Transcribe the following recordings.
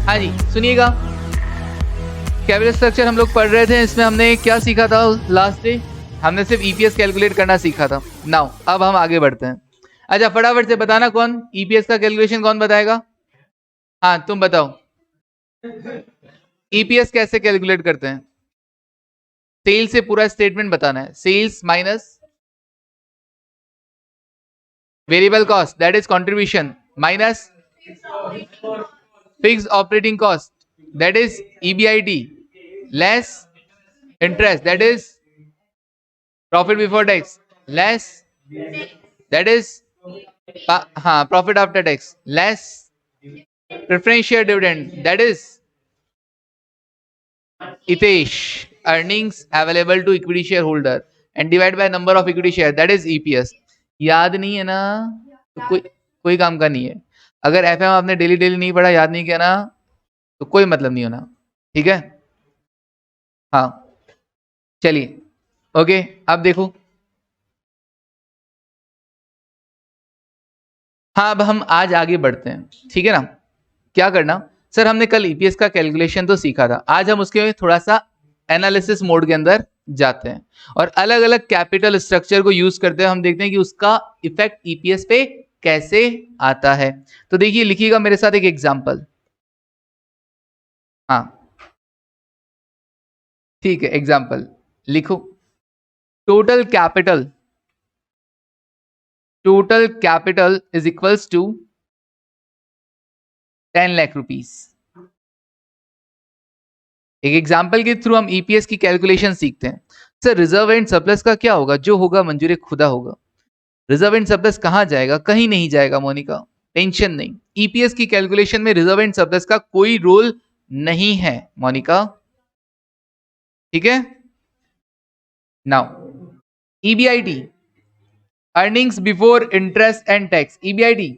हाँ जी सुनिएगा, capital structure हम लोग पढ़ रहे थे, इसमें हमने क्या सीखा था लास्ट डे? हमने सिर्फ ईपीएस कैलकुलेट करना सीखा था। नाउ अब हम आगे बढ़ते हैं। अच्छा फटाफट से बताना कौन ईपीएस का कैलकुलेशन कौन बताएगा? हाँ तुम बताओ, ईपीएस कैसे कैलकुलेट करते हैं? सेल्स से पूरा स्टेटमेंट बताना है, sales minus variable cost that is contribution minus fixed operating cost that is EBIT less interest that is profit before tax less that is हाँ profit after tax less preference share dividend that is ITESH earnings available to equity shareholder and divide by number of equity share that is EPS। याद नहीं है ना तो कोई काम का नहीं है। अगर एफएम आपने डेली डेली नहीं पढ़ा, याद नहीं किया ना, तो कोई मतलब नहीं होना। ठीक है, हाँ चलिए ओके अब देखो। हाँ अब हम आज आगे बढ़ते हैं, ठीक है ना। क्या करना सर, हमने कल ईपीएस का कैलकुलेशन तो सीखा था, आज हम उसके थोड़ा सा एनालिसिस मोड के अंदर जाते हैं और अलग अलग कैपिटल स्ट्रक्चर को यूज करते हैं, हम देखते हैं कि उसका इफेक्ट ईपीएस पे कैसे आता है। तो देखिए लिखिएगा मेरे साथ एक एग्जांपल। हाँ ठीक है, एग्जांपल लिखो। Total capital is equals to 10 lakh rupees. एक एग्जांपल के थ्रू हम ईपीएस की कैलकुलेशन सीखते हैं। सर रिजर्व एंड सरप्लस का क्या होगा? जो होगा मंजूर खुदा होगा। रिजर्व एंड सरप्लस कहां जाएगा? कहीं नहीं जाएगा मोनिका, टेंशन नहीं। ईपीएस की कैलकुलेशन में रिजर्व एंड सरप्लस का कोई रोल नहीं है मोनिका, ठीक है। Now EBIT earnings before interest and tax, EBIT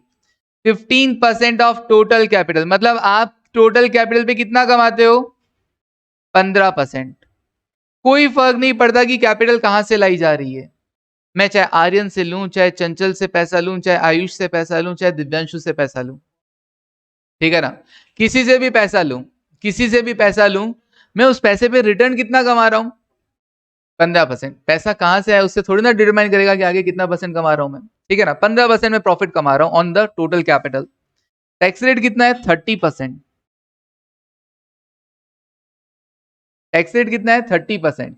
15% of total capital, मतलब आप टोटल कैपिटल पे कितना कमाते हो? 15%। कोई फर्क नहीं पड़ता कि कैपिटल कहां से लाई जा रही है, मैं चाहे आर्यन से लूं, चाहे चंचल से पैसा लूं, चाहे आयुष से पैसा लूं, चाहे दिव्यांशु से पैसा लूं, ठीक है ना। किसी से भी पैसा लूं, किसी से भी पैसा लूं, मैं उस पैसे पे रिटर्न कितना कमा रहा हूं? 15%। पैसा कहां से आया उससे थोड़ी ना डिटरमाइन करेगा कि आगे कितना परसेंट कमा रहा हूं मैं, ठीक है ना। 15% में प्रॉफिट कमा रहा हूं on the total capital. Tax rate कितना है? 30%। टैक्स रेट कितना है? 30%।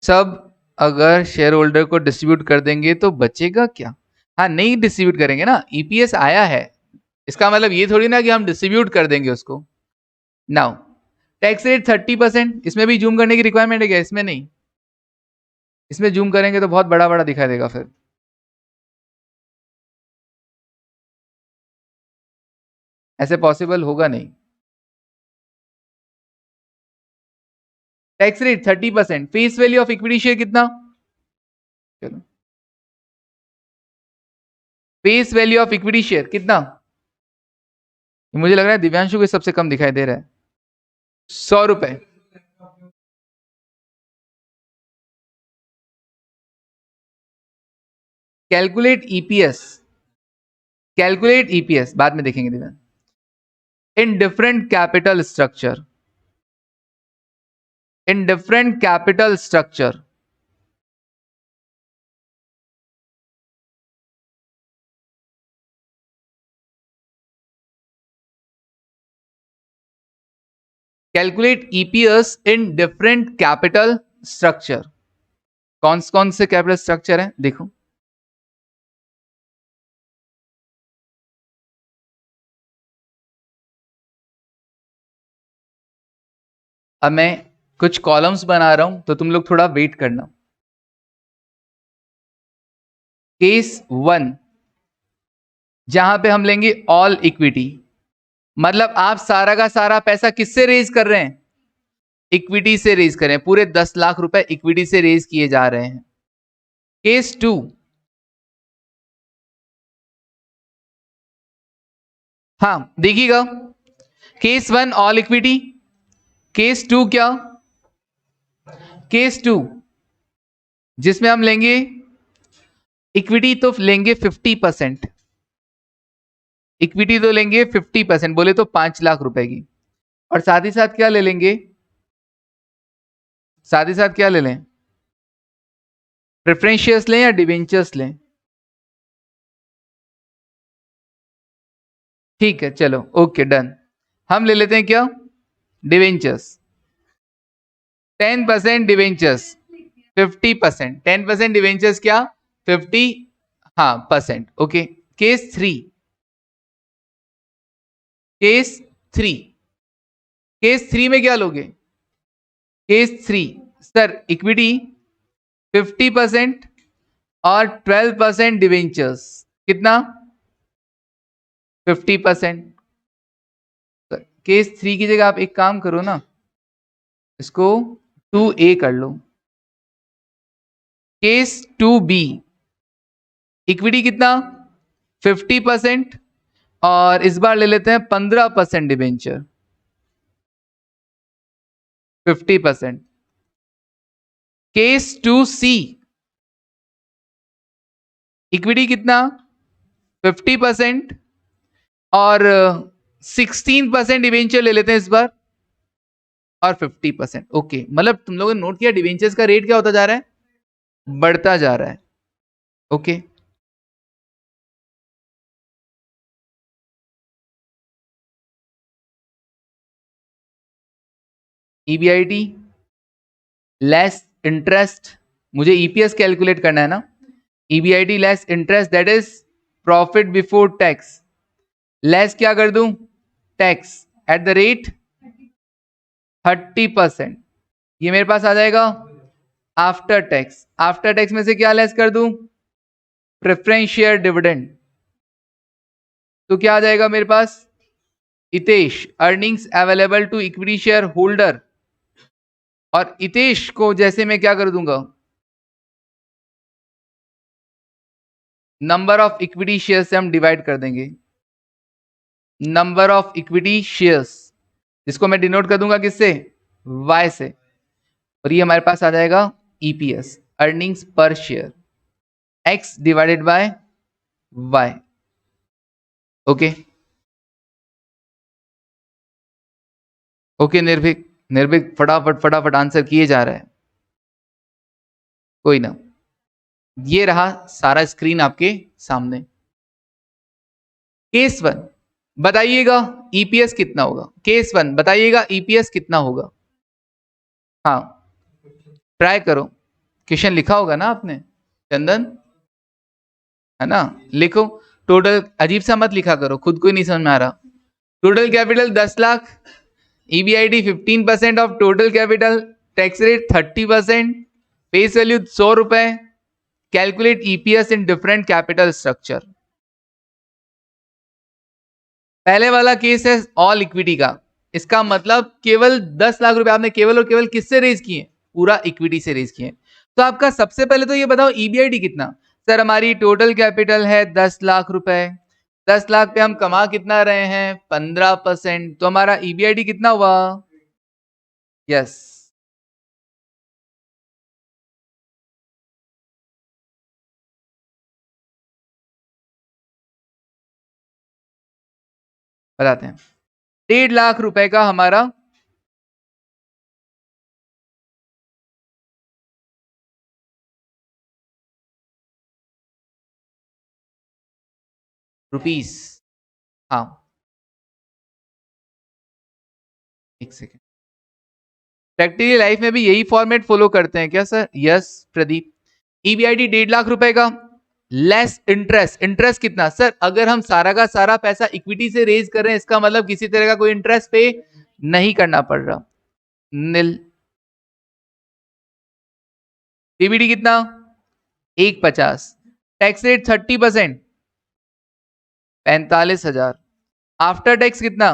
सब अगर शेयर होल्डर को डिस्ट्रीब्यूट कर देंगे तो बचेगा क्या? हाँ नहीं डिस्ट्रीब्यूट करेंगे ना, ईपीएस आया है, इसका मतलब ये थोड़ी ना कि हम डिस्ट्रीब्यूट कर देंगे उसको। नाउ टैक्स रेट 30%, इसमें भी जूम करने की रिक्वायरमेंट है क्या? इसमें नहीं, इसमें जूम करेंगे तो बहुत बड़ा बड़ा दिखाई देगा, फिर ऐसे पॉसिबल होगा नहीं। Tax rate 30%, face value of equity share कितना? चलो face value of equity share कितना? मुझे लग रहा है दिव्यांशु को सबसे कम दिखाई दे रहा है, 100 रुपए। कैलकुलेट ईपीएस, कैलकुलेट ईपीएस बाद में देखेंगे Divyansh. In different capital structure, in different capital structure, calculate EPS in different capital structure. कौन से कैपिटल स्ट्रक्चर है देखो। अब मैं कुछ कॉलम्स बना रहा हूं तो तुम लोग थोड़ा वेट करना। केस 1 जहां पे हम लेंगे ऑल इक्विटी, मतलब आप सारा का सारा पैसा किससे रेज कर रहे हैं? इक्विटी से रेज कर रहे हैं, पूरे 10 लाख रुपए इक्विटी से रेज किए जा रहे हैं। केस 2 हाँ देखिएगा, केस 1 ऑल इक्विटी, केस 2 क्या? केस 2 जिसमें हम लेंगे इक्विटी तो लेंगे 50%, इक्विटी तो लेंगे 50%, बोले तो 5 लाख रुपए की, और साथ ही साथ क्या ले लेंगे, साथ ही साथ क्या ले लें, प्रेफरेंस शेयर्स लें या डिवेंचर्स लें? ठीक है चलो ओके डन, हम ले लेते हैं क्या, डिवेंचर्स। 10% डिवेंचर्स 50%, 10% डिवेंचर्स क्या 50, हाँ percent, okay. Case 3, case 3, case 3 में क्या लोगे, केस 3 सर इक्विटी 50% और 12% डिवेंचर्स, कितना 50%। केस 3 की जगह आप एक काम करो ना, इसको 2A कर लो। केस 2B इक्विटी कितना 50% और इस बार ले लेते हैं 15% डिवेंचर 50%। केस 2C इक्विटी कितना 50% और 16% डिवेंचर ले लेते हैं इस बार और 50%, ओके। मतलब तुम लोगों ने नोट किया डिवेंचर्स का रेट क्या होता जा रहा है, बढ़ता जा रहा है, ओके। EBIT लेस इंटरेस्ट, मुझे EPS कैलकुलेट करना है ना, EBIT less interest that is profit before tax, less क्या कर दूं, टैक्स एट द रेट 30%, ये मेरे पास आ जाएगा आफ्टर टैक्स। आफ्टर टैक्स में से क्या लेस कर दूं, प्रेफरेंस शेयर डिविडेंड, तो क्या आ जाएगा मेरे पास, इतेश earnings available to equity share holder, और इतेश को जैसे मैं क्या कर दूंगा, नंबर ऑफ इक्विटी शेयर से हम डिवाइड कर देंगे, नंबर ऑफ इक्विटी शेयर्स, जिसको मैं डिनोट कर दूंगा किससे, Y से, और ये हमारे पास आ जाएगा EPS अर्निंग्स पर share X divided by Y, okay. Okay निर्भीक, निर्भीक फटाफट फटाफट आंसर किए जा रहा है, कोई ना, ये रहा सारा स्क्रीन आपके सामने। केस 1 बताइएगा EPS कितना होगा, केस 1 बताइएगा EPS कितना होगा, हाँ ट्राई करो, क्वेश्चन लिखा होगा ना आपने चंदन, है ना, लिखो। टोटल अजीब सा मत लिखा करो, खुद को ही नहीं समझ में आ रहा। Total capital 10 lakh, EBIT 15% of total capital, tax rate 30%, face value 100 रुपए, calculate EPS in different capital structure. पहले वाला केस है ऑल इक्विटी का, इसका मतलब केवल 10 लाख रुपए आपने केवल और केवल किससे रेज किए, पूरा इक्विटी से रेज किए। तो आपका सबसे पहले तो ये बताओ EBIT कितना, सर हमारी टोटल कैपिटल है 10 लाख रुपए, 10 लाख पे हम कमा कितना रहे हैं 15%, तो हमारा EBIT कितना हुआ, यस बताते हैं, 1.5 लाख रुपए का हमारा रुपीस, हाँ एक सेकेंड, प्रैक्टिकली लाइफ में भी यही फॉर्मेट फॉलो करते हैं क्या sir, yes Pradeep. EBIT 1.5 lakh रुपए का लेस इंटरेस्ट, इंटरेस्ट कितना सर, अगर हम सारा का सारा पैसा इक्विटी से रेज कर रहे हैं इसका मतलब किसी तरह का कोई इंटरेस्ट पे नहीं करना पड़ रहा, नील। PBT कितना 150, टैक्स रेट 30%, 45,000, आफ्टर टैक्स कितना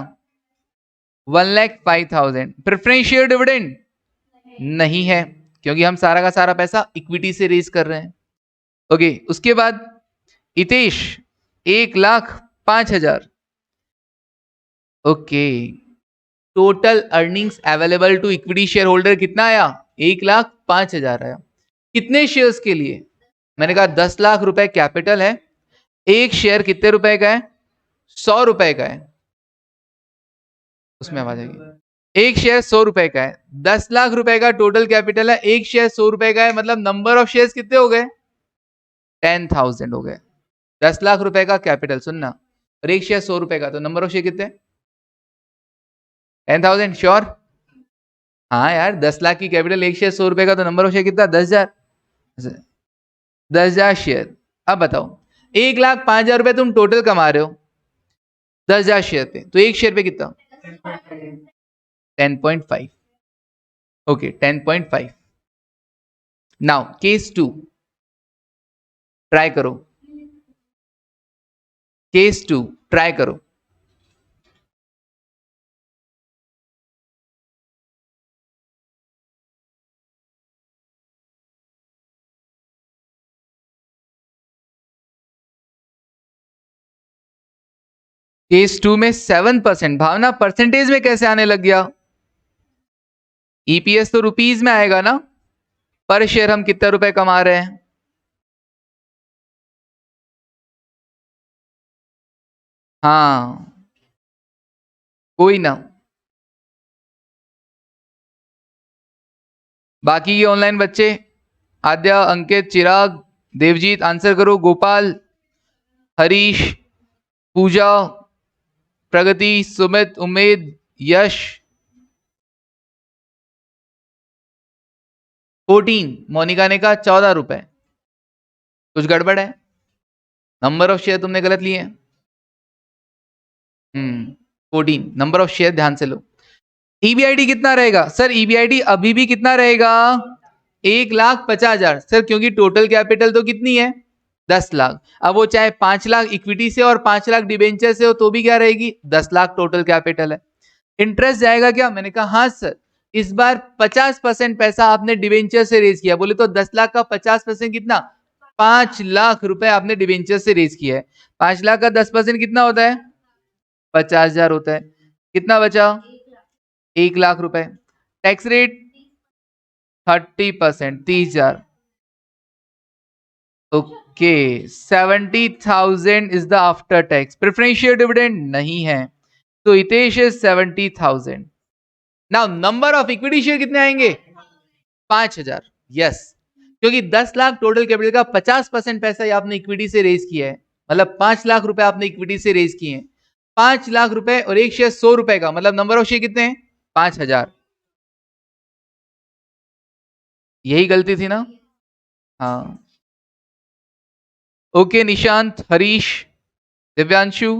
1,05,000, प्रेफरेंस शेयर डिविडेंड नहीं है क्योंकि हम सारा का सारा पैसा इक्विटी से रेज कर रहे हैं, ओके। उसके बाद इतेश 1,05,000, okay. Total earnings available to equity share holder कितना आया 1,05,000 आया। कितने शेयर्स के लिए? मैंने कहा 10 लाख रुपए कैपिटल है, एक शेयर कितने रुपए का है? 100 रुपए का है। उसमें आवाज आएगी। एक शेयर 100 रुपए का है, 10 लाख रुपए का टोटल कैपिटल है, एक शेयर 100 रुपए का है, मतलब नंबर ऑफ शेयर्स कितने हो गए? 10,000 हो गए। 10 लाख रुपए का कैपिटल, सुनना, और एक शेयर 100 रुपए का, तो नंबर ऑफ शेयर कितने? 10,000 श्योर? हाँ यार, 10 लाख की कैपिटल, एक शेयर 100 रुपए का, तो नंबर ऑफ शेयर कितना? 10,000। 10,000 शेयर। अब बताओ, 1,05,000 रुपए तुम टोटल कमा रहे हो 10,000 शेयर पे, तो एक शेयर पे कितना? 10.5। ओके, 10.5। नाउ केस 2 ट्राई करो। केस 2 ट्राई करो। केस 2 में 7%। भावना, परसेंटेज में कैसे आने लग गया? ईपीएस तो रुपीज में आएगा ना, पर शेयर हम कितने रुपए कमा रहे हैं? हाँ, कोई ना, बाकी ये ऑनलाइन बच्चे, आद्या, अंकित, चिराग, देवजीत, आंसर करो। गोपाल, हरीश, पूजा, प्रगति, सुमित, उम्मीद, यश। 14। मोनिका ने कहा 14 रुपए। कुछ गड़बड़ है, नंबर ऑफ शेयर तुमने गलत लिए हैं। 14 नंबर ऑफ शेयर, ध्यान से लो। ईबीआईडी कितना रहेगा सर? ईबीआईडी अभी भी कितना रहेगा? 1,50,000 सर, क्योंकि टोटल कैपिटल तो कितनी है? 10 लाख। अब वो चाहे 5 लाख इक्विटी से और 5 लाख डिबेंचर से हो तो भी क्या रहेगी? 10 लाख टोटल कैपिटल है। इंटरेस्ट जाएगा क्या? मैंने कहा हाँ सर, इस बार 50% पैसा आपने डिबेंचर से रेज किया। बोले तो 10 लाख का 50% कितना? 5 लाख रुपए आपने डिबेंचर से रेज किया है। 5 लाख का 10% कितना होता है? 50,000 होता है। कितना बचा? 1 लाख रुपए। Tax rate 30%, 30,000। Okay, 70,000 is the after tax. Preferential dividend नहीं है, तो Hitesh is 70,000। Now number of equity share कितने आएंगे? 5,000। यस, क्योंकि 10 लाख टोटल कैपिटल का 50% पैसा आपने इक्विटी से रेज किया है, मतलब 5 लाख रुपए आपने इक्विटी से रेज किए हैं। 5 लाख रुपए और एक शेयर 100 रुपए का, मतलब नंबर ऑफ शेयर कितने हैं? 5,000। यही गलती थी ना? हाँ। ओके, निशांत, हरीश, दिव्यांशु,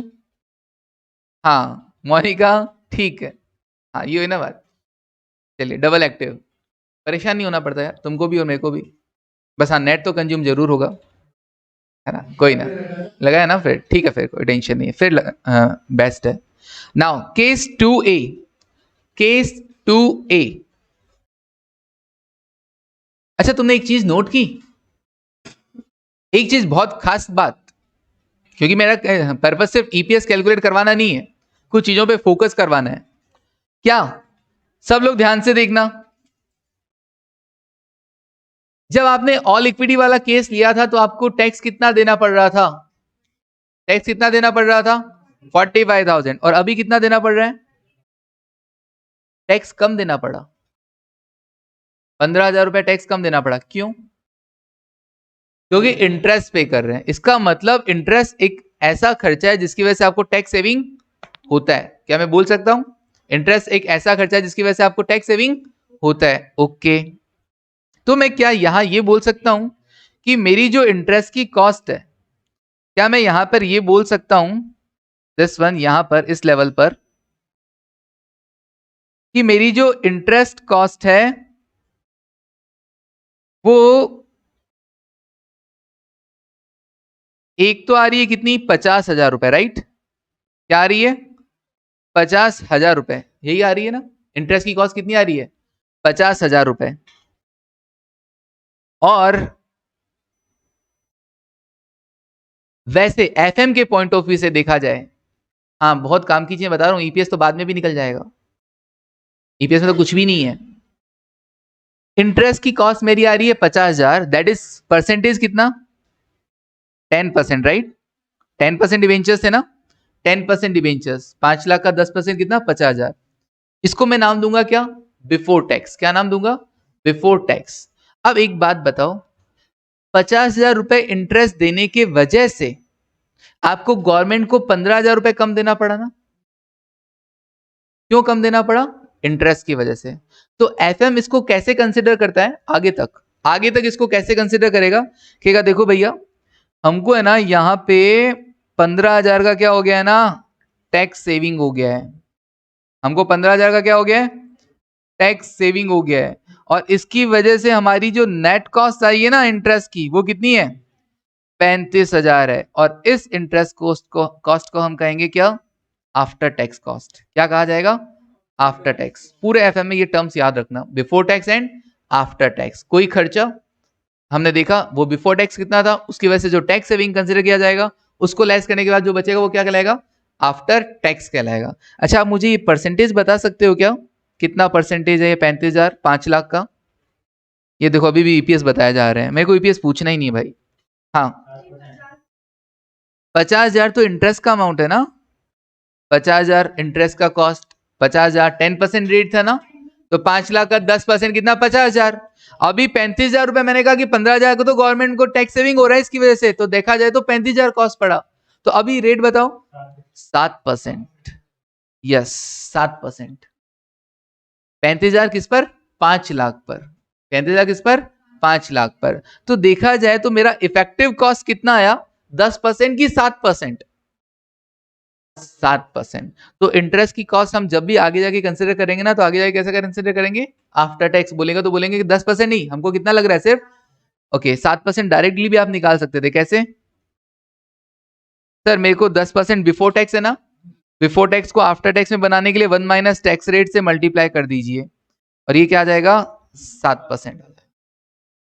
हाँ, मोनिका, ठीक है। हाँ, ये है ना बात। चलिए, डबल एक्टिव, परेशान नहीं होना पड़ता यार, तुमको भी और मेरे को भी। बस हाँ, नेट तो कंज्यूम जरूर होगा, है ना? कोई ना, लगाया ना फिर, ठीक है, फिर कोई टेंशन नहीं है, फिर बेस्ट है। Now case 2A। Case 2A। अच्छा, तुमने एक चीज नोट की? एक चीज बहुत खास बात, क्योंकि मेरा पर्पस सिर्फ ईपीएस कैलकुलेट करवाना नहीं है, कुछ चीजों पे फोकस करवाना है। क्या? सब लोग ध्यान से देखना। जब आपने ऑल इक्विटी वाला केस लिया था तो आपको टैक्स कितना देना पड़ रहा था? टैक्स कितना देना पड़ रहा था? 45,000। और अभी कितना देना पड़ रहा है? टैक्स कम देना पड़ा, 15,000 रुपए टैक्स कम देना पड़ा। क्यों? क्योंकि इंटरेस्ट पे कर रहे हैं। इसका मतलब इंटरेस्ट एक ऐसा खर्चा है जिसकी वजह से आपको टैक्स सेविंग होता है। क्या मैं बोल सकता हूं? इंटरेस्ट एक ऐसा खर्चा है जिसकी वजह से आपको टैक्स सेविंग होता है। ओके, तो मैं क्या यहां ये बोल सकता हूं कि मेरी जो इंटरेस्ट की कॉस्ट है, क्या मैं यहां पर ये बोल सकता हूं, दिस वन, यहां पर इस लेवल पर, कि मेरी जो इंटरेस्ट कॉस्ट है वो एक तो आ रही है कितनी? 50,000 रुपए, राइट? क्या आ रही है? 50,000 रुपए, यही आ रही है ना? इंटरेस्ट की कॉस्ट कितनी आ रही है? 50,000 रुपए। और वैसे एफएम के पॉइंट ऑफ व्यू से देखा जाए, हाँ बहुत काम की चीजें बता रहा हूं, ईपीएस तो बाद में भी निकल जाएगा, ईपीएस में तो कुछ भी नहीं है। इंटरेस्ट की कॉस्ट मेरी आ रही है 50,000, दैट इज परसेंटेज कितना 10%, राइट? 10% डिवेंचर्स है ना, 10% डिवेंचर्स, 5 लाख का 10% कितना 50,000। इसको मैं नाम दूंगा क्या, बिफोर टैक्स। क्या नाम दूंगा, बिफोर टैक्स। अब एक बात बताओ, 50,000 रुपए इंटरेस्ट देने के वजह से आपको गवर्नमेंट को 15,000 रुपए कम देना पड़ा ना? क्यों कम देना पड़ा, इंटरेस्ट की वजह से। तो एफएम इसको कैसे कंसिडर करता है आगे तक इसको कैसे कंसिडर करेगा, कहेगा देखो भैया हमको है ना यहाँ पे 15,000 का क्या हो गया है ना, टैक्स सेविंग हो गया है। हमको 15,000 का क्या हो गया है, टैक्स सेविंग हो गया है। और इसकी वजह से हमारी जो नेट कॉस्ट आई है ना इंटरेस्ट की, वो कितनी है, 35,000 है। और इस इंटरेस्ट कॉस्ट को हम कहेंगे क्या, आफ्टर टैक्स कॉस्ट। क्या कहा जाएगा, आफ्टर टैक्स। पूरे एफएम में ये टर्म्स याद रखना, before tax and after tax. कोई खर्चा हमने देखा वो बिफोर टैक्स कितना था, उसकी वजह से जो टैक्स सेविंग कंसिडर किया जाएगा उसको लेस करने के बाद जो बचेगा वो क्या कहलाएगा, आफ्टर टैक्स कहलाएगा। अच्छा आप मुझे ये परसेंटेज बता सकते हो क्या, कितना परसेंटेज है ये 35,000 5 लाख का? ये देखो अभी भी ईपीएस बताया जा रहा है, मेरे को ईपीएस पूछना ही नहीं भाई। हाँ 50,000 तो इंटरेस्ट का अमाउंट है ना, 50,000 इंटरेस्ट का कॉस्ट, 50,000 10% रेट था ना, तो 5 लाख का 10% कितना 50,000। अभी 35,000 रुपए मैंने कहा कि 15,000 को तो गवर्नमेंट को टैक्स सेविंग हो रहा है इसकी वजह से, तो देखा जाए तो 35,000 कॉस्ट पड़ा। तो अभी रेट बताओ, 7%। यस 7%। 35,000 किस पर, 5 लाख पर। 35,000 किस पर, 5 लाख पर। तो देखा जाए तो मेरा इफेक्टिव कॉस्ट कितना आया, 10% की 7%, 7%। तो इंटरेस्ट की कॉस्ट हम जब भी आगे जाके कंसिडर करेंगे ना, तो आगे जाके कैसे कंसिडर करेंगे, आफ्टर टैक्स बोलेंगे तो बोलेंगे कि 10% नहीं, हमको कितना लग रहा है सिर्फ, ओके 7% डायरेक्टली भी आप निकाल सकते थे। कैसे सर, मेरे को 10% बिफोर टैक्स है ना, बिफोर टैक्स को आफ्टर टैक्स में बनाने के लिए 1 माइनस टैक्स रेट से मल्टीप्लाई कर दीजिए, और ये क्या आ जाएगा 7%।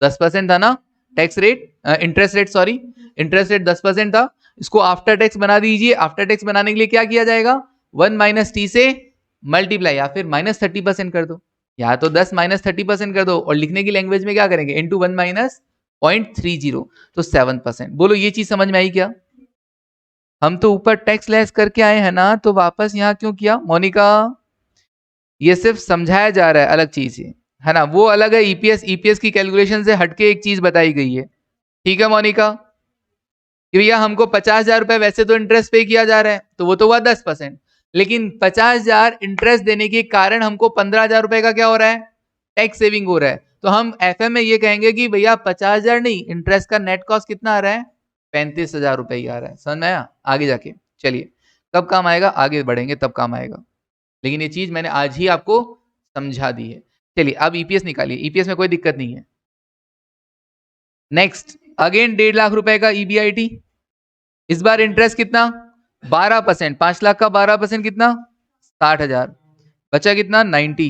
10% था ना tax rate, interest rate, sorry interest rate 10% था, इसको आफ्टर टैक्स बना दीजिए। आफ्टर टैक्स बनाने के लिए क्या किया जाएगा, 1 माइनस टी से मल्टीप्लाई, या फिर -30% कर दो, या तो 10 -30% कर दो, और लिखने की लैंग्वेज में क्या करेंगे, इंटू 1 माइनस 0.30, तो 7%। बोलो ये चीज समझ में आई क्या? हम तो ऊपर टैक्स लेस करके आए हैं ना, तो वापस यहाँ क्यों किया मोनिका? ये सिर्फ समझाया जा रहा है, अलग चीज है ना, वो अलग है। ईपीएस की कैलकुलेशन से हटके एक चीज बताई गई है, ठीक है मोनिका, कि भैया हमको 50,000 रुपए वैसे तो इंटरेस्ट पे किया जा रहा है, तो वो तो हुआ 10%, लेकिन 50,000 इंटरेस्ट देने के कारण हमको 15,000 रुपए का क्या हो रहा है, टैक्स सेविंग हो रहा है। तो हम एफएम में ये कहेंगे कि भैया 50,000 नहीं, इंटरेस्ट का नेट कॉस्ट कितना आ रहा है, 35,000 रुपए ही आ रहा है। समझ में आया? आगे जाके चलिए कब काम आएगा, आगे बढ़ेंगे तब काम आएगा, लेकिन ये चीज मैंने आज ही आपको समझा दी है। चलिए अब ईपीएस निकालिए, ईपीएस में कोई दिक्कत नहीं है। नेक्स्ट अगेन 1.5 लाख रुपए का ईबीआईटी, इस बार इंटरेस्ट कितना 12%, 5 लाख का 12% कितना 60,000, बचा कितना 90,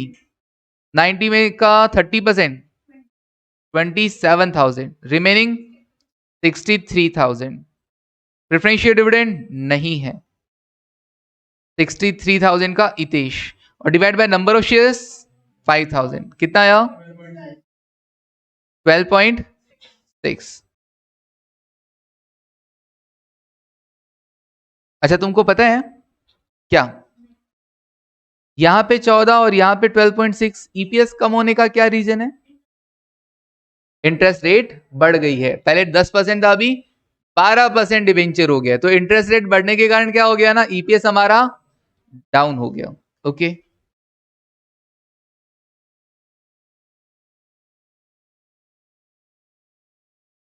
90 में का 30% 27,000, रिमेनिंग 63,000। प्रेफरेंशियल डिविडेंड नहीं है, 63,000 का इतेश, और divide by number of shares 5,000, कितना आया 12.6। अच्छा तुमको पता है क्या, यहां पे 14 और यहां पे 12.6, ईपीएस कम होने का क्या रीजन है, इंटरेस्ट रेट बढ़ गई है। पहले 10% था, अभी 12% डिवेंचर हो गया, तो इंटरेस्ट रेट बढ़ने के कारण क्या हो गया ना, ईपीएस हमारा डाउन हो गया। ओके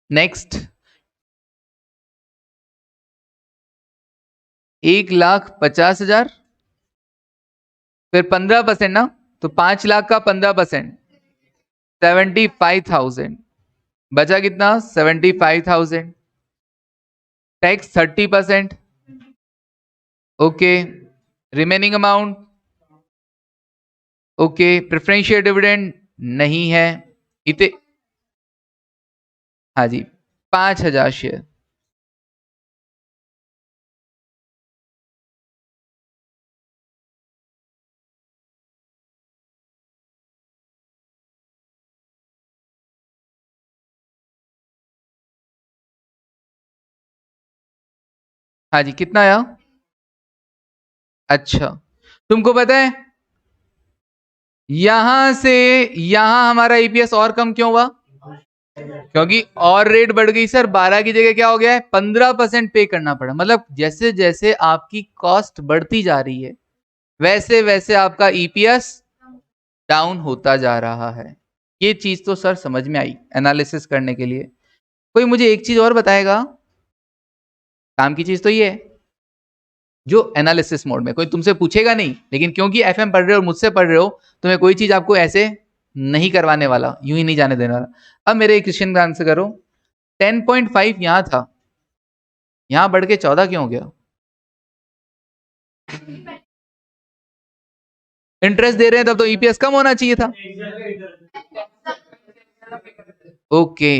नेक्स्ट 1,50,000, फिर 15% ना, तो 5 लाख का 15% 75,000, बचा कितना 75,000, tax 30%, okay remaining amount, okay preferential dividend नहीं है, इतने, हाँ जी 5,000 शेयर। हाँ जी, कितना आया? अच्छा, तुमको पता है यहां से यहां हमारा ईपीएस और कम क्यों हुआ? क्योंकि और रेट बढ़ गई सर, 12 की जगह क्या हो गया है, 15% पे करना पड़ा। मतलब जैसे जैसे आपकी कॉस्ट बढ़ती जा रही है वैसे वैसे आपका ईपीएस डाउन होता जा रहा है। ये चीज तो सर समझ में आई एनालिसिस करने के लिए। कोई मुझे एक चीज और बताएगा? काम की चीज तो ये है जो एनालिसिस मोड में कोई तुमसे पूछेगा नहीं, लेकिन क्योंकि एफएम पढ़ रहे हो, मुझसे पढ़ रहे हो, तो मैं कोई चीज आपको ऐसे नहीं करवाने वाला, यूं ही नहीं जाने देने वाला। अब मेरे एक क्वेश्चन का आंसर करो। 10.5 यहां था, यहां बढ़ के 14 क्यों हो गया? इंटरेस्ट दे रहे हैं तब तो ईपीएस कम होना चाहिए था। ओके।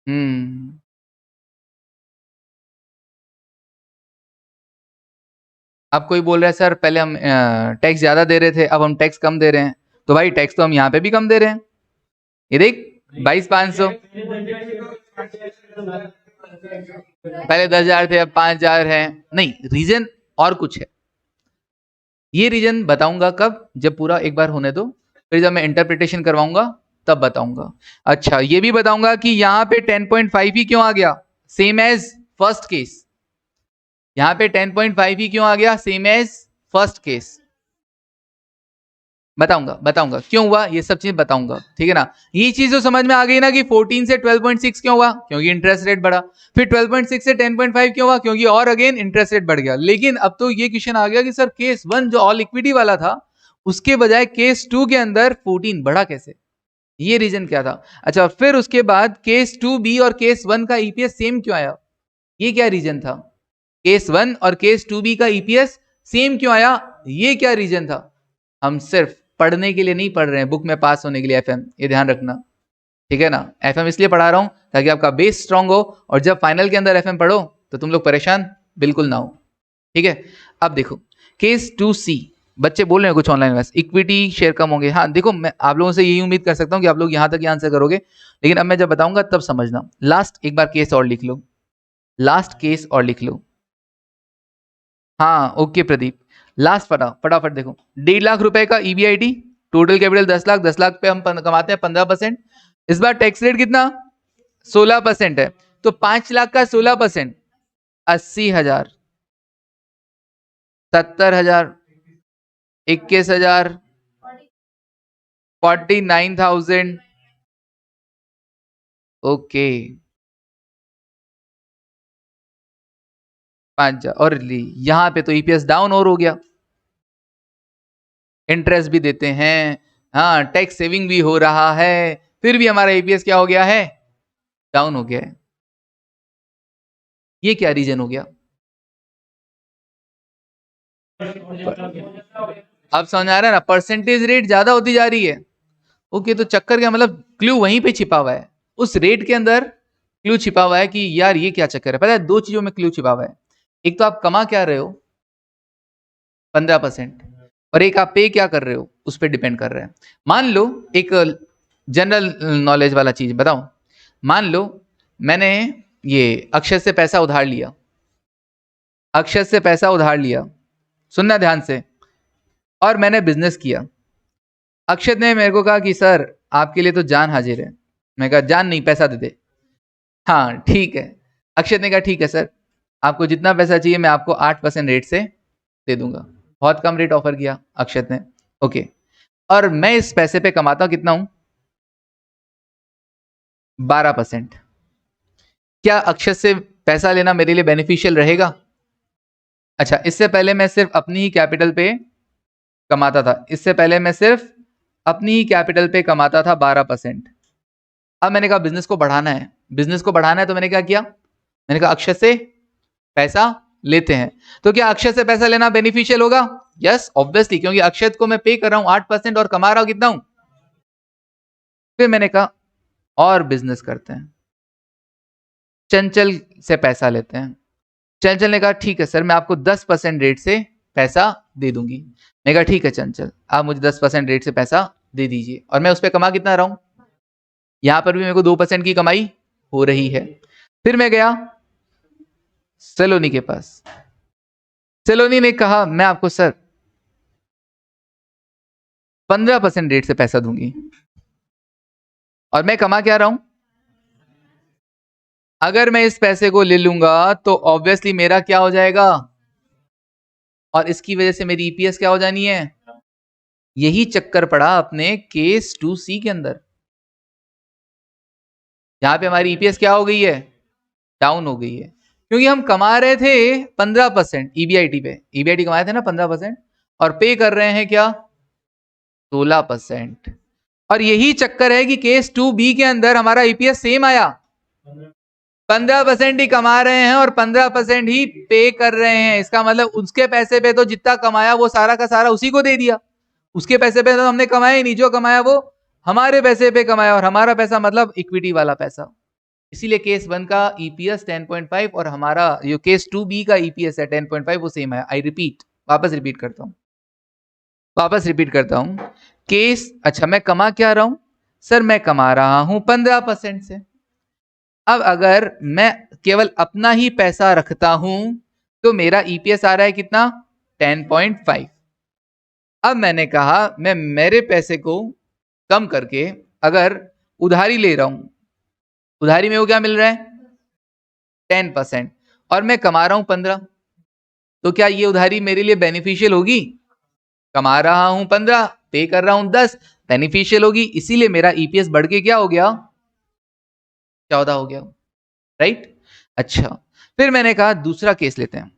हम्म। अब कोई बोल रहा है सर पहले हम टैक्स ज्यादा दे रहे थे, अब हम टैक्स कम दे रहे हैं। तो भाई टैक्स तो हम यहाँ पे भी कम दे रहे हैं। ये देख 22,500, पहले 10,000 थे अब 5,000 है। नहीं, रीजन और कुछ है। ये रीजन बताऊंगा कब, जब पूरा एक बार होने दो, फिर जब मैं इंटरप्रिटेशन करवाऊंगा तब बताऊंगा। अच्छा, ये भी बताऊंगा कि यहाँ पे 10.5 ही क्यों आ गया, सेम एज फर्स्ट केस। यहाँ पे 10.5 ही क्यों आ गया, सेम एज फर्स्ट केस। बताऊंगा बताऊंगा क्यों हुआ, ये सब चीज बताऊंगा, ठीक है ना। ये चीज तो समझ में आ गई ना कि 14 से 12.6 क्यों हुआ, क्योंकि इंटरेस्ट रेट बढ़ा। फिर 12.6 से 10.5 क्यों हुआ, क्योंकि और अगेन इंटरेस्ट रेट बढ़ गया। लेकिन अब तो ये क्वेश्चन आ गया कि सर केस 1 जो ऑल इक्विटी वाला था, उसके बजाय केस 2 के अंदर 14 बढ़ा कैसे? ये रीजन क्या था? अच्छा, फिर उसके बाद केस 2B और केस 1 का ईपीएस सेम क्यों आया? ये क्या रीजन था? केस 1 और केस 2B का ईपीएस सेम क्यों आया? ये क्या रीजन था? हम सिर्फ पढ़ने के लिए नहीं पढ़ रहे हैं, बुक में पास होने के लिए एफएम, ये ध्यान रखना, ठीक है ना। एफएम इसलिए पढ़ा रहा हूं ताकि आपका बेस स्ट्रांग हो, और जब फाइनल के अंदर एफएम पढ़ो तो तुम लोग परेशान बिल्कुल ना हो, ठीक है। अब देखो केस 2C, बच्चे बोल रहे हैं कुछ ऑनलाइन बस, इक्विटी शेयर कम होंगे। हाँ देखो, मैं आप लोगों से यही उम्मीद कर सकता हूं कि आप लोग यहां तक आंसर करोगे, लेकिन अब मैं जब बताऊंगा तब समझना। लास्ट एक बार केस और लिख लो, लास्ट केस और लिख लो। हाँ ओके प्रदीप, लास्ट फटाफट देखो। 1.5 लाख रुपए का EBIT, total capital 10 lakh, 10 lakh पे हम कमाते हैं 15%। इस बार टैक्स रेट कितना, 16% है। तो 5 लाख का 16%, 80,000, 70,000, 21,000, 49,000। ओके, 5 और यहाँ पे तो ईपीएस डाउन और हो गया, इंटरेस्ट भी देते हैं, हाँ टैक्स सेविंग भी हो रहा है, फिर भी हमारा ईपीएस क्या हो गया है, डाउन हो गया है। ये क्या रीजन हो गया? अब समझ आ रहा है ना, परसेंटेज रेट ज्यादा होती जा रही है। ओके, तो चक्कर क्या, मतलब क्लू वहीं पे छिपा हुआ है, उस रेट के अंदर क्लू छिपा हुआ है कि यार ये क्या चक्कर है। पता है, दो चीजों में क्लू छिपा हुआ है। एक तो आप कमा क्या रहे हो, 15%, और एक आप पे क्या कर रहे हो, उस पर डिपेंड कर रहे हैं। मान लो एक जनरल नॉलेज वाला चीज बताओ, मान लो मैंने ये अक्षय से पैसा उधार लिया, अक्षय से पैसा उधार लिया, सुनना ध्यान से, और मैंने बिजनेस किया। अक्षत ने मेरे को कहा कि सर आपके लिए तो जान हाजिर है। मैं कहा जान नहीं, पैसा दे दे। हाँ ठीक है। अक्षत ने कहा ठीक है सर, आपको जितना पैसा चाहिए मैं आपको 8% रेट से दे दूंगा। बहुत कम रेट ऑफर किया अक्षत ने, ओके। और मैं इस पैसे पे कमाता हूं कितना हूं, 12%। क्या अक्षत से पैसा लेना मेरे लिए बेनिफिशियल रहेगा? अच्छा, इससे पहले मैं सिर्फ अपनी ही कैपिटल पे कमाता था, इससे पहले मैं सिर्फ अपनी ही कैपिटल पे कमाता था 12%। अब मैंने कहा बिजनेस को बढ़ाना है, बिजनेस को बढ़ाना है, तो मैंने क्या किया, मैंने कहा अक्षय से पैसा लेते हैं। तो क्या अक्षय से पैसा लेना बेनिफिशियल होगा? यस ऑब्वियसली, क्योंकि अक्षय को मैं पे कर रहा हूं 8% और कमा रहा हूं कितना हूं। फिर मैंने कहा और बिजनेस करते हैं, चंचल से पैसा लेते हैं। चंचल ने कहा ठीक है सर, मैं आपको 10% रेट से पैसा दे दूंगी। मैंने कहा ठीक है चंचल, आप मुझे 10% रेट से पैसा दे दीजिए, और मैं उस पर कमा कितना रहा हूं, यहां पर भी मेरे को 2% की कमाई हो रही है। फिर मैं गया सेलोनी के पास। सेलोनी ने कहा मैं आपको सर 15% रेट से पैसा दूंगी, और मैं कमा क्या रहा हूं, अगर मैं इस पैसे को ले लूंगा तो ऑब्वियसली मेरा क्या हो जाएगा, और इसकी वजह से मेरी ईपीएस क्या हो जानी है। यही चक्कर पड़ा अपने केस 2C के अंदर, यहां पे हमारी ईपीएस क्या हो गई है, डाउन हो गई है, क्योंकि हम कमा रहे थे 15% ईबीआईटी पे, ईबीआईटी कमाए थे ना 15%, और पे कर रहे हैं क्या 16%। और यही चक्कर है कि केस 2B के अंदर हमारा ईपीएस सेम आया, 15% ही कमा रहे हैं और 15% ही पे कर रहे हैं। इसका मतलब उसके पैसे पे तो जितना कमाया वो सारा का सारा उसी को दे दिया, उसके पैसे पे तो हमने कमाया ही नहीं, जो कमाया वो हमारे पैसे पे कमाया, और हमारा पैसा मतलब इक्विटी वाला पैसा। इसीलिए केस 1 का ईपीएस 10.5 और हमारा जो केस 2B का ईपीएस है 10.5 वो सेम है। आई रिपीट, वापस रिपीट करता हूं केस, अच्छा मैं कमा क्या रहा हूं सर, मैं कमा रहा हूं 15% से। अब अगर मैं केवल अपना ही पैसा रखता हूं तो मेरा ईपीएस आ रहा है कितना 10.5। अब मैंने कहा मैं मेरे पैसे को कम करके अगर उधारी ले रहा हूं, उधारी में वो क्या मिल रहा है 10%, और मैं कमा रहा हूं 15, तो क्या ये उधारी मेरे लिए बेनिफिशियल होगी, कमा रहा हूं 15 पे कर रहा हूं 10, बेनिफिशियल होगी, इसीलिए मेरा ईपीएस बढ़ के क्या हो गया 14 हो गया, राइट। अच्छा फिर मैंने कहा दूसरा केस लेते हैं,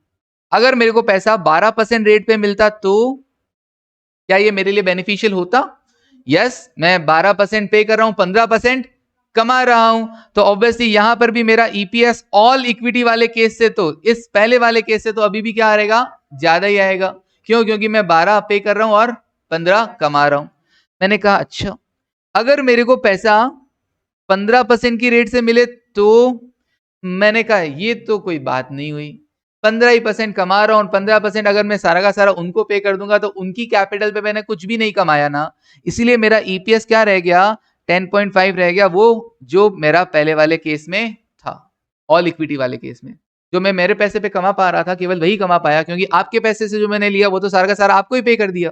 अगर मेरे को पैसा 12% रेट पे मिलता तो क्या ये मेरे लिए बेनिफिशियल होता, यस मैं 12% पे कर रहा हूं 15% कमा रहा हूं, तो ऑब्वियसली यहां पर भी मेरा ईपीएस ऑल इक्विटी वाले केस से, तो इस पहले वाले केस से तो अभी भी क्या आएगा ज्यादा ही आएगा, क्यों, क्योंकि मैं 12 पे कर रहा हूं और 15 कमा रहा हूं। मैंने कहा अच्छा अगर मेरे को पैसा 15% की रेट से मिले तो, मैंने कहा ये तो कोई बात नहीं हुई, 15% कमा रहा हूं, 15% अगर मैं सारा का सारा उनको पे कर दूंगा तो उनकी कैपिटल पे मैंने कुछ भी नहीं कमाया ना, इसीलिए मेरा ईपीएस क्या रह गया 10.5 रह गया, वो जो मेरा पहले वाले केस में था, ऑल इक्विटी वाले केस में। जो मैं मेरे पैसे पे कमा पा रहा था केवल वही कमा पाया, क्योंकि आपके पैसे से जो मैंने लिया वो तो सारा का सारा आपको ही पे कर दिया।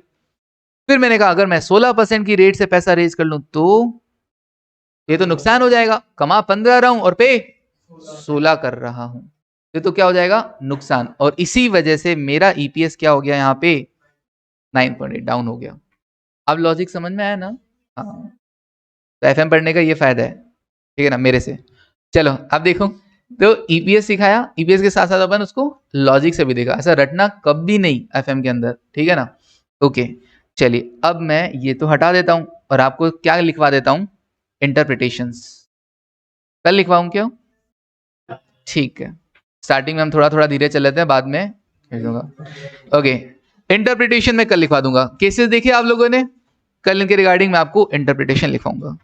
फिर मैंने कहा अगर मैं 16% की रेट से पैसा रेज कर लूं तो ये तो नुकसान हो जाएगा, कमा 15 रहा हूं और पे 16 कर रहा हूं, ये तो क्या हो जाएगा नुकसान, और इसी वजह से मेरा ईपीएस क्या हो गया यहाँ पे 9.8 डाउन हो गया। अब लॉजिक समझ में आया ना, हाँ तो एफएम पढ़ने का ये फायदा है, ठीक है ना मेरे से। चलो अब देखो, तो ईपीएस सिखाया, ईपीएस के साथ साथ अपन उसको लॉजिक से भी देखा, ऐसा रटना कभी नहीं एफएम के अंदर, ठीक है ना। ओके चलिए अब मैं ये तो हटा देता हूं और आपको क्या लिखवा देता हूं इंटरप्रिटेशंस, कल लिखवाऊं क्यों, ठीक है स्टार्टिंग में हम थोड़ा थोड़ा धीरे चल लेते हैं, बाद में भेज दूंगा। ओके इंटरप्रिटेशन में कल लिखवा दूंगा, केसेस देखिए आप लोगों ने, कल इनके रिगार्डिंग मैं आपको इंटरप्रिटेशन लिखवाऊंगा।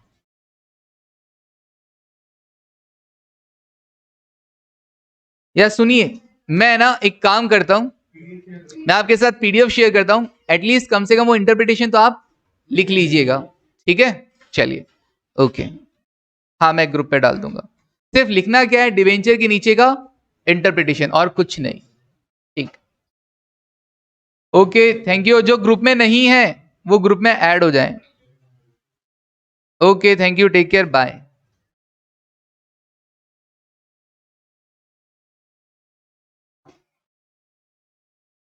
या सुनिए मैं ना एक काम करता हूं, मैं आपके साथ पीडीएफ शेयर करता हूं, एटलीस्ट कम से कम वो इंटरप्रिटेशन तो आप लिख लीजिएगा, ठीक है चलिए ओके। हाँ मैं ग्रुप पे डाल दूंगा, सिर्फ लिखना क्या है डिवेंचर के नीचे का इंटरप्रिटेशन और कुछ नहीं, ठीक। ओके थैंक यू, जो ग्रुप में नहीं है वो ग्रुप में ऐड हो जाए। Okay thank you, take care, bye.